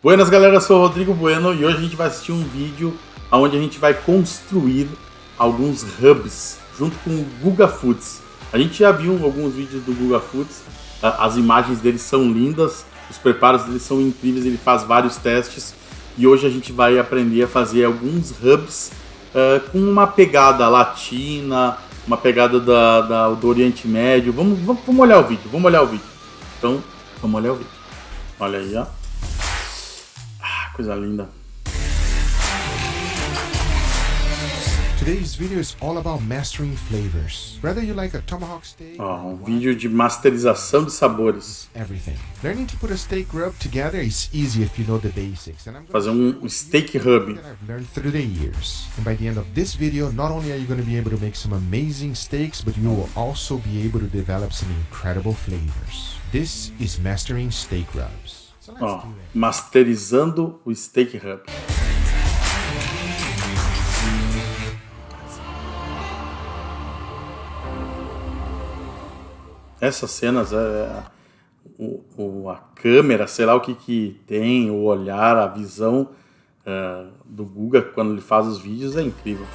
Buenas galera, eu sou o Rodrigo Bueno e hoje a gente vai assistir um vídeo onde a gente vai construir alguns hubs junto com o Guga Foods. A gente já viu alguns vídeos do Guga Foods, as imagens dele são lindas, os preparos dele são incríveis, ele faz vários testes e hoje a gente vai aprender a fazer alguns hubs com uma pegada latina, uma pegada do Oriente Médio. Vamos olhar o vídeo, Então, vamos olhar o vídeo. Olha aí, ó. Coisa linda. Today's video is all about mastering flavors. Whether you like a tomahawk steak, Um vídeo de masterização de sabores. everything. Learning to put a steak rub together is easy if you know the basics. And I'm going Fazer um steak hub. that I've learned through the years. And by the end of this video, not only are you going to be able to make some amazing steaks, but you will also be able to develop some incredible flavors. This is mastering steak rubs. So let's do it. Masterizando o steak hub. Essas cenas, a câmera, sei lá o que tem, o olhar, a visão do Guga quando ele faz os vídeos é incrível.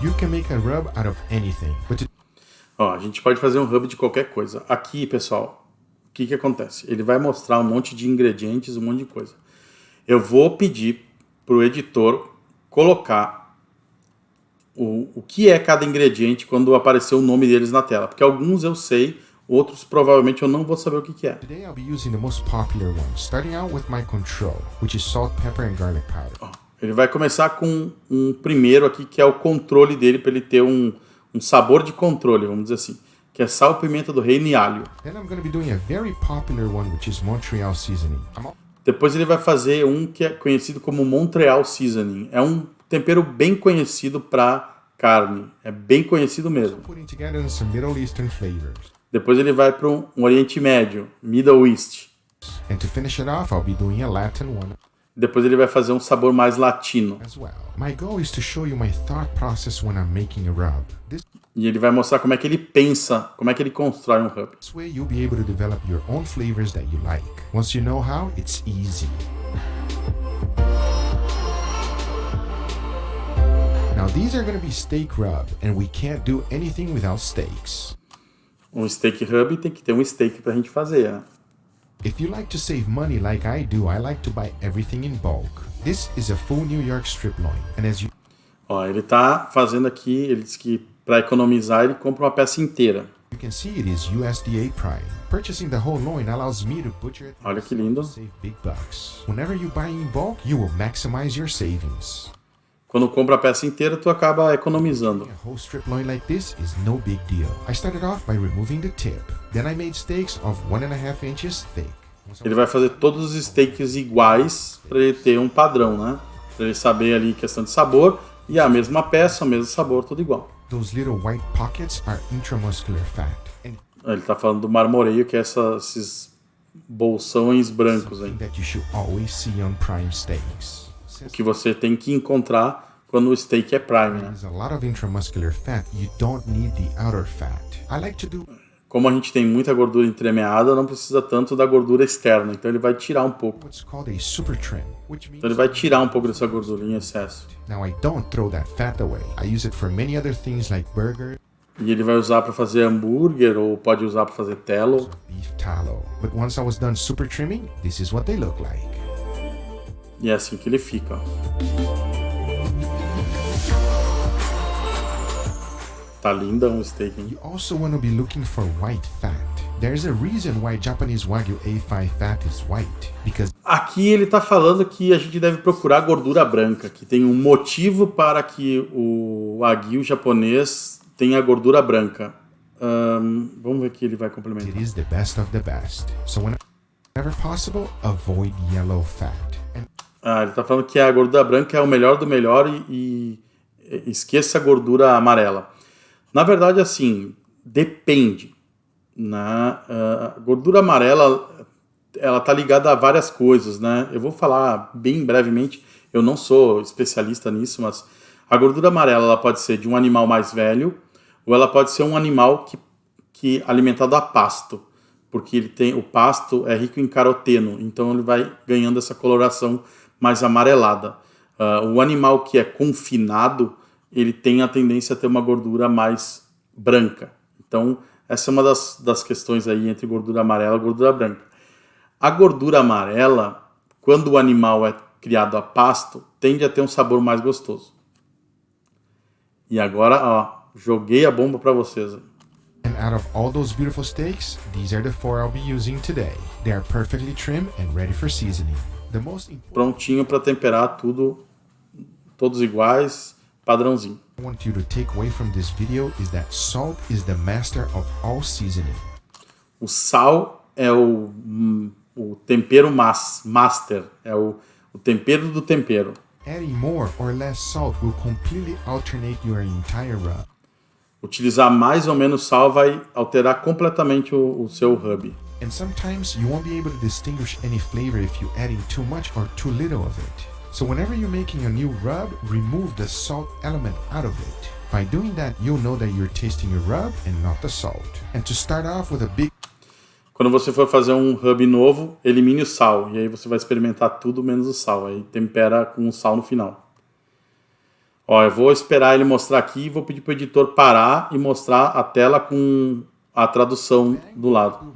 You can make a rub out of anything, but A gente pode fazer um hub de qualquer coisa. Aqui, pessoal, o que acontece? Ele vai mostrar um monte de ingredientes, um monte de coisa. Eu vou pedir para o editor colocar o que é cada ingrediente quando aparecer o nome deles na tela. Porque alguns eu sei, outros provavelmente eu não vou saber o que é. today I'll be using the most popular ones, starting out with my control, which is salt, pepper, and garlic powder. Ele vai começar com um primeiro aqui, que é o controle dele, para ele ter um sabor de controle, vamos dizer assim. Que é sal, pimenta-do-reino e alho. Then I'm going to be doing a very popular one, which is Montreal seasoning. Depois ele vai fazer um que é conhecido como Montreal Seasoning. É um tempero bem conhecido para carne. É bem conhecido mesmo. Putting together some Middle Eastern flavors. Depois ele vai para um Oriente Médio, Middle East. And to finish it off, I'll be doing a Latin one Depois ele vai fazer um sabor mais latino. as well. My goal is to show you my thought process when I'm making a rub. This E ele vai mostrar como é que ele pensa, como é que ele constrói um hub. way you'll be able to develop your own flavors that you like. Once you know how, it's easy. Now these are going to be steak rub, and we can't do anything without steaks. Um steak hub tem que ter um steak pra gente fazer, né? If you like to save money like I do, I like to buy everything in bulk. This is a full New York strip loin, and as you Ele tá fazendo aqui, ele diz que para economizar ele compra uma peça inteira. can see, it is USDA Prime. Purchasing the whole loin allows me to butcher it Olha que lindo. and save big bucks. Whenever you buy in bulk, you will maximize your savings. Quando compra a peça inteira, tu acaba economizando. A whole strip loin like this is no big deal. I started off by removing the tip. Then I made steaks of 1.5 inches thick. Ele vai fazer todos os steaks iguais para ele ter um padrão, né? Para ele saber ali questão de sabor e a mesma peça, o mesmo sabor, tudo igual. Those little white pockets are intramuscular fat. And Ele tá falando do marmoreio, que é esses bolsões brancos aí, that you should always see on prime steaks. que você tem que encontrar quando o steak é prime, né? There's a lot of intramuscular fat. You don't need the outer fat. I like to do Como a gente tem muita gordura entremeada, não precisa tanto da gordura externa, então ele vai tirar um pouco. what's called a super trim, which Então means ele vai tirar um pouco dessa gordura em excesso. now I don't throw that fat away. I use it for many other things like burger, E ele vai usar para fazer hambúrguer ou pode usar para fazer tallow. beef tallow. But once I was done super trimming, this is what they look like. E é assim que ele fica, ó. Tá linda um steak, hein? You also want to be looking for white fat. There's a reason why Japanese Wagyu A5 fat is white, because Aqui ele tá falando que a gente deve procurar gordura branca, que tem um motivo para que o Wagyu japonês tenha gordura branca. Vamos ver aqui, ele vai complementar. it is the best of the best. So whenever possible, avoid yellow fat. And Ele tá falando que a gordura branca é o melhor do melhor e esqueça a gordura amarela. Na verdade, assim, depende. A gordura amarela, ela tá ligada a várias coisas, né? Eu vou falar bem brevemente, eu não sou especialista nisso, mas a gordura amarela ela pode ser de um animal mais velho ou ela pode ser um animal que alimentado a pasto, porque o pasto é rico em caroteno, então ele vai ganhando essa coloração mais amarelada. O animal que é confinado, ele tem a tendência a ter uma gordura mais branca. Então, essa é uma das questões aí entre gordura amarela e gordura branca. A gordura amarela, quando o animal é criado a pasto, tende a ter um sabor mais gostoso. E agora, ó, joguei a bomba para vocês. And out of all those beautiful steaks, these are the 4 I'll be using today. They are perfectly trimmed and ready for seasoning. The most important Prontinho para temperar tudo, todos iguais, padrãozinho. I want you to take away from this video is that salt is the master of all seasoning. O sal é o tempero master, é o tempero do tempero. Adding more or less salt will completely alternate your entire rub. Utilizar mais ou menos sal vai alterar completamente o seu rub. And sometimes you won't be able to distinguish any flavor if you're adding too much or too little of it. So whenever you're making a new rub, remove the salt element out of it. By doing that, you'll know that you're tasting your rub and not the salt. And to start off with a big... Quando você for fazer um rub novo, elimine o sal. E aí você vai experimentar tudo menos o sal. Aí tempera com o sal no final. Ó, eu vou esperar ele mostrar aqui e vou pedir para o editor parar e mostrar a tela com a tradução do lado.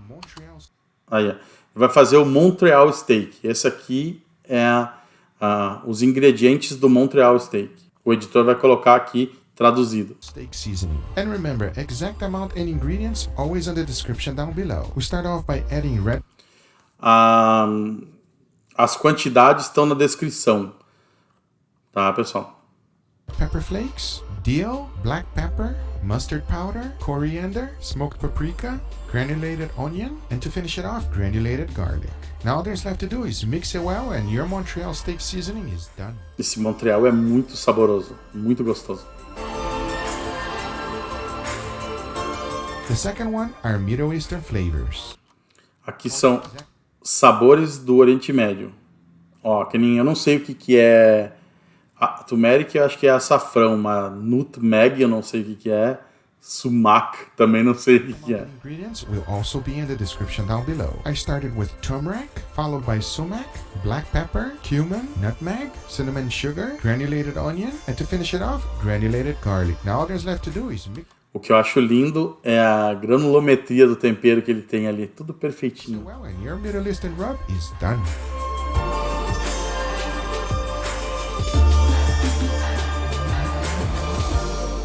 Aí, ó. Vai fazer o Montreal Steak. Esse aqui é os ingredientes do Montreal Steak. O editor vai colocar aqui traduzido. Steak seasoning. And remember, exact amount and ingredients always in the description down below. We start off by adding red. As quantidades estão na descrição. Tá, pessoal? Pepper flakes, dill, black pepper, mustard powder, coriander, smoked paprika, granulated onion, and to finish it off, granulated garlic. Now all there's left to do is mix it well and your Montreal steak seasoning is done. Esse Montreal é muito saboroso, muito gostoso. The second one are Middle Eastern flavors. Aqui são sabores do Oriente Médio. Ó, que nem eu não sei o que é turmeric, eu acho que é açafrão, mas nutmeg eu não sei o que é. Sumac, também não sei o que é. Ingredients will also be in the description down below. I started with turmeric, followed by sumac, black pepper, cumin, nutmeg, cinnamon sugar, granulated onion, and to finish it off, granulated garlic. Now all there's left to do is mix. O que eu acho lindo é a granulometria do tempero que ele tem ali, tudo perfeitinho. Well, and your Middle Eastern rub is done.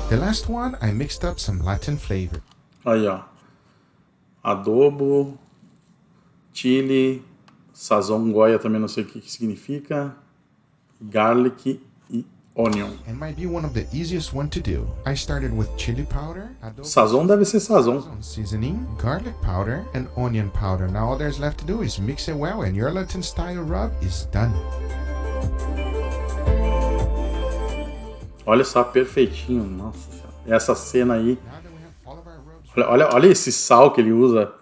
The last one, I mixed up some Latin flavor. Aí, ó. Adobo, chili, Sazon goia, também não sei o que significa, garlic e onion. And might be one of the easiest one to do. I started with chili powder, adobo, Sazon deve ser Sazon. seasoning, garlic powder, and onion powder. Now all there's left to do is mix it well and your Latin style rub is done. Olha só, perfeitinho. Nossa senhora. Essa cena aí. Olha esse sal que ele usa.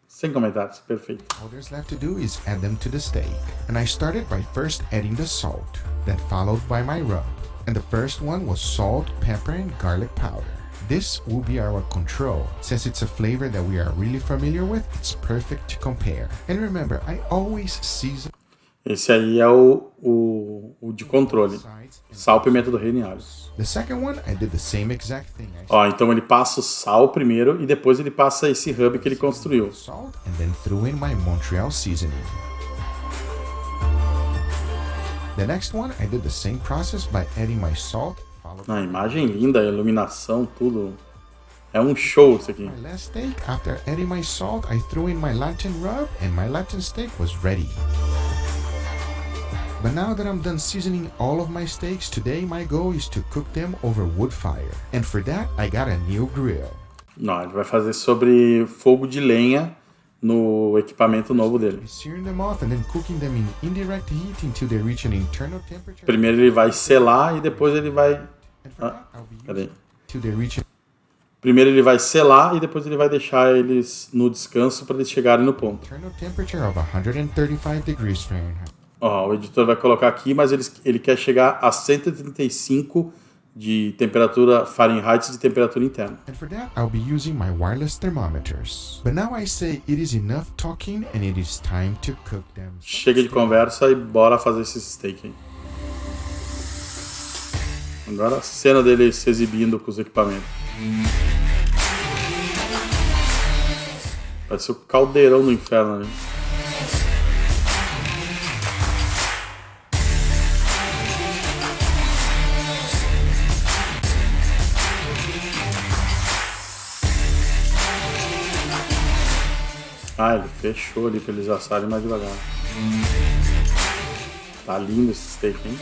Sem comentários. Perfeito. All there's left to do is add them to the steak. And I started by first adding the salt, then followed by my rub. And the first one was salt, pepper, and garlic powder. This will be our control. Since it's a flavor that we are really familiar with, it's perfect to compare. And remember, I always season. Esse aí é o de controle. Sal, Pimenta-do-Reino e alho. The second one, I did the same exact thing. Ó, então ele passa o sal primeiro e depois ele passa esse rub que ele construiu. Salt and then threw in my Montreal seasoning. The next one, I did the same process by adding my salt. A imagem linda, a iluminação, tudo. É um show isso aqui. My last steak, after adding my salt, I threw in my Latin rub and my Latin steak was ready. But now that I'm done seasoning all of my steaks, today my goal is to cook them over wood fire. And for that, I got a new grill. Não, ele vai fazer sobre fogo de lenha no equipamento novo dele. Searing them off and then cooking them in indirect heat until they reach an internal temperature. Primeiro ele vai selar e depois ele vai... Cadê? Primeiro ele vai selar e depois ele vai deixar eles no descanso para eles chegarem no ponto. Internal temperature of 135 degrees Fahrenheit. Ó, o editor vai colocar aqui, mas ele quer chegar a 135 de temperatura Fahrenheit de temperatura interna. And for that, I'll be using my wireless thermometers. But now I say it is enough talking and it is time to cook them. Chega de conversa e bora fazer esse steak aí. Agora a cena dele se exibindo com os equipamentos. Parece o caldeirão do inferno, né? Ah, ele fechou ali pra eles assarem mais devagar. Tá lindo esse steak, hein?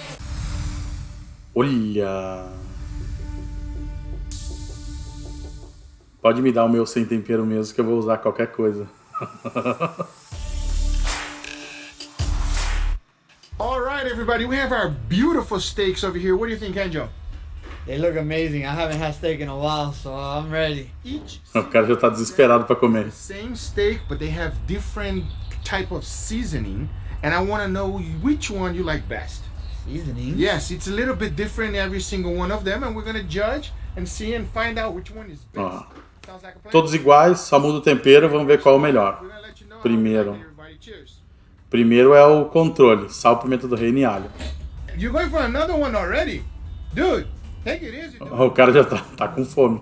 Olha! Pode me dar o meu sem tempero mesmo, que eu vou usar qualquer coisa. Alright, everybody, we have our beautiful steaks over here. What do you think, Endro? They look amazing. I haven't had steak in a while, so I'm ready. O cara já tá desesperado pra comer. Same steak, but they have different type of seasoning, and I want to know which one you like best. Seasoning? Yes, it's a little bit different every single one of them, and we're gonna judge and see and find out which one is best. Ó, Sounds like a plan? todos iguais, só muda o tempero, vamos ver qual é o melhor. We're gonna let you know how Primeiro. we like it, everybody. Cheers. Primeiro é o controle, sal, pimenta-do-reino e alho. You're going for another one already? Dude, take it easy. Dude. O cara já tá com fome.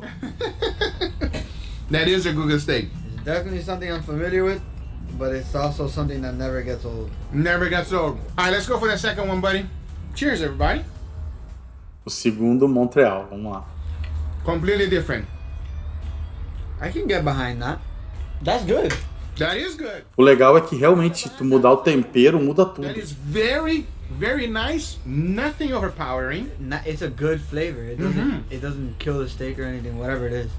That is a Google steak. It's definitely something I'm familiar with, but it's also something that never gets old. Never gets old. All right, let's go for the second one, buddy. Cheers, everybody. O segundo, Montreal, vamos lá. Completely different. I can get behind that. That's good. That is good. O legal é que realmente, se tu mudar o tempero, muda tudo. That is very, very nice. Nothing overpowering. It's a good flavor. It doesn't kill the steak or anything, whatever it is.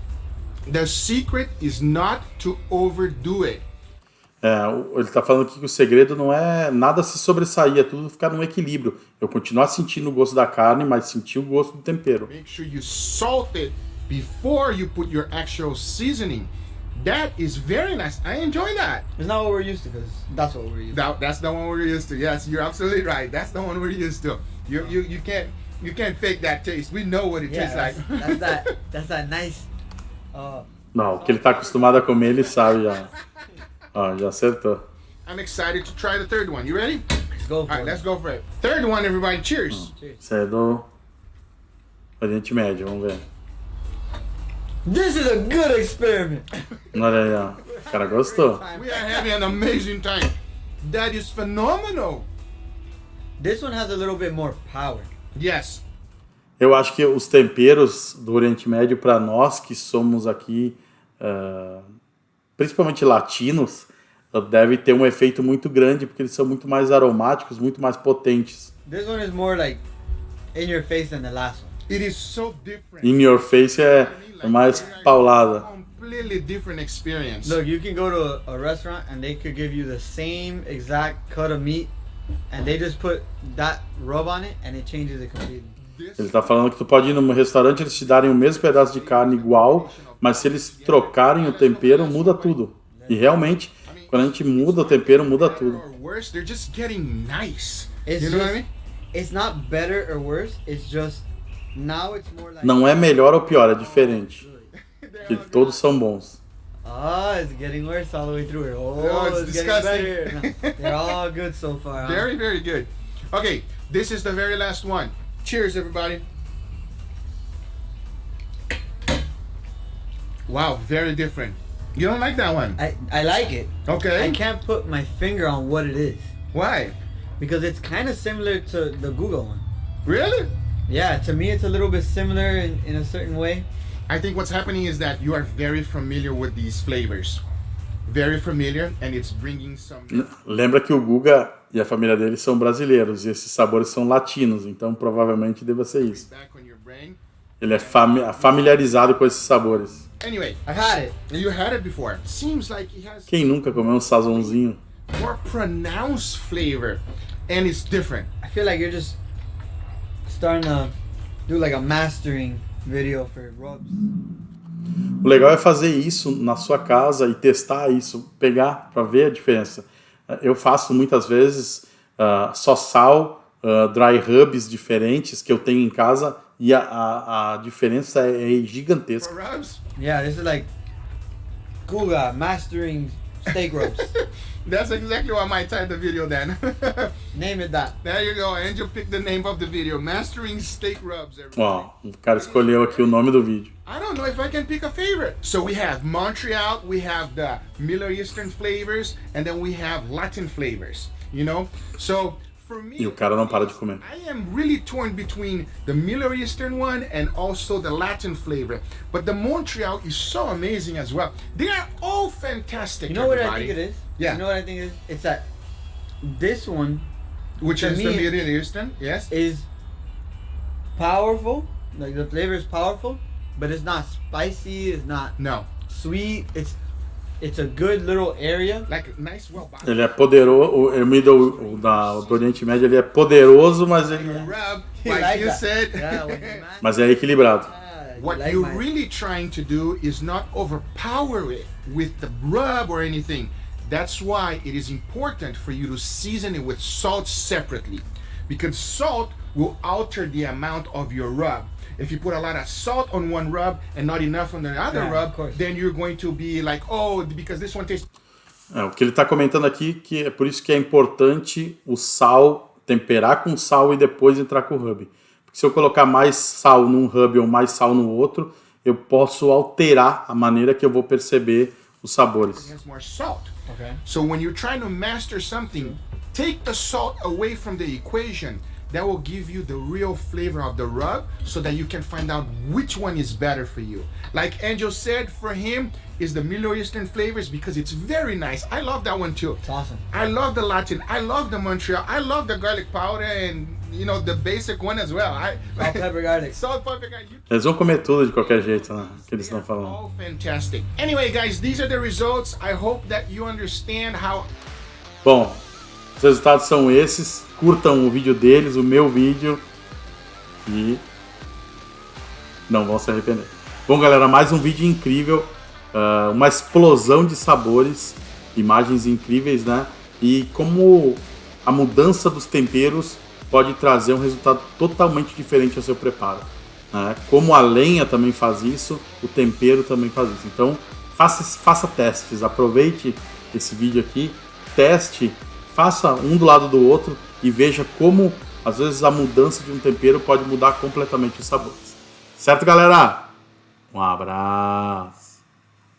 The secret is not to overdo it. Ele tá falando aqui que o segredo não é nada se sobressair, é tudo ficar num equilíbrio. Eu continuar sentindo o gosto da carne, mas sentir o gosto do tempero. Make sure you salt it before you put your actual seasoning. That is very nice. I enjoy that. It's not what we're used to, because that's what we're used to. That's the one we're used to. Yes, you're absolutely right. That's the one we're used to. You can't fake that taste. We know what it tastes like. That's that nice. Não, o que ele tá acostumado a comer, ele sabe já. Ó, já acertou. I'm excited to try the third one. You ready? Let's go for All right, it. let's go for it. Third one, everybody. Cheers. Isso é do Oriente Médio, vamos ver. This is a good experiment. Olha aí, ó. O cara gostou. We are having an amazing time. That is phenomenal. This one has a little bit more power. Yes. Eu acho que os temperos do Oriente Médio, para nós que somos aqui, principalmente latinos, deve ter um efeito muito grande, porque eles são muito mais aromáticos, muito mais potentes. This one is more like in your face than the last one. It is so different. In your face é mais paulada. Completely different experience. Look, you can go to a restaurant and they could give you the same exact cut of meat and they just put that rub on it and it changes it completely. Ele tá falando que tu pode ir num restaurante, eles te darem o mesmo pedaço de carne igual, mas se eles trocarem o tempero, muda tudo. E realmente, quando a gente muda o tempero, muda tudo. Or worse, they're just getting nice. It's You know what I just, mean? it's not better or worse, it's just now it's more like Não é melhor ou pior, é diferente. Que todos são bons. it's getting worse all the way through it. No, it's getting disgusting. better. No, they're all good so far. Huh? Very, very good. Okay, this is the very last one. Cheers, everybody. Wow, very different. You don't like that one? I like it. Okay. I can't put my finger on what it is Why? because it's kind of similar to the Google one. Really? Yeah, to me it's a little bit similar in a certain way. I think what's happening is that you are very familiar with these flavors. Very familiar, and it's bringing some... Lembra que o Guga e a família dele são brasileiros e esses sabores são latinos, então provavelmente deva ser isso. back on your brain. Ele é familiarizado com esses sabores. Anyway, I had it. you had it before. Seems like it has Quem nunca comeu um sazonzinho? more pronounced flavor, and it's different. I feel like you're just starting to do like a mastering video for rubs. O legal é fazer isso na sua casa e testar isso, pegar para ver a diferença. Eu faço muitas vezes só sal, dry rubs diferentes que eu tenho em casa e a diferença é gigantesca. Yeah, this is like Guga mastering steak rubs. That's exactly what I might title the video then. Name it that. There you go, and you pick the name of the video, Mastering Steak Rubs. Ó, o cara escolheu aqui o nome do vídeo. I don't know if I can pick a favorite. So we have Montreal, we have the Middle Eastern flavors, and then we have Latin flavors, you know? So for me, E o cara não para de comer. I am really torn between the Middle Eastern one and also the Latin flavor. But the Montreal is so amazing as well. They are all fantastic. You know what I everybody. think it is? Yeah. You know what I think it is? It's that this one, Which to is me, the Middle Eastern, yes? is powerful. Like the flavor is powerful, but it's not spicy. It's not No. sweet. It's a good little area. Like nice, well balanced. Ele é poderoso, o do Oriente Médio ele é poderoso, mas ele Rub, You like like you that. said. Yeah, when you mash- mas é equilibrado. What like you're my- really trying to do is not overpower it with the rub or anything. That's why it is important for you to season it with salt separately, because salt will alter the amount of your rub. If you put a lot of salt on one rub and not enough on the other Yeah, of rub, course. then you're going to be like, oh, because this one tastes. É, o que ele está comentando aqui, que é por isso que é importante o sal, temperar com sal e depois entrar com o rub. Porque se eu colocar mais sal num rub ou mais sal no outro, eu posso alterar a maneira que eu vou perceber os sabores. Has more salt. Okay. So when you're trying to master something, take the salt away from the equation. That will give you the real flavor of the rub so that you can find out which one is better for you. Like Angel said, for him is the Middle Eastern flavors because it's very nice. I love that one too. It's awesome. I love the Latin. I love the Montreal. I love the garlic powder and, you know, the basic one as well. Salt, pepper, garlic. Salt, pepper, garlic. Eles vão comer tudo de qualquer jeito, né? Que eles estão They're falando. all fantastic. Anyway, guys, these are the results. I hope that you understand how. Bom, os resultados são esses. Curtam o vídeo deles, o meu vídeo. E não vão se arrepender. Bom, galera, mais um vídeo incrível. Uma explosão de sabores. Imagens incríveis, né? E como a mudança dos temperos pode trazer um resultado totalmente diferente ao seu preparo, né? Como a lenha também faz isso, o tempero também faz isso. Então, faça testes. Aproveite esse vídeo aqui. Teste. Faça um do lado do outro e veja como, às vezes, a mudança de um tempero pode mudar completamente os sabores. Certo, galera? Um abraço!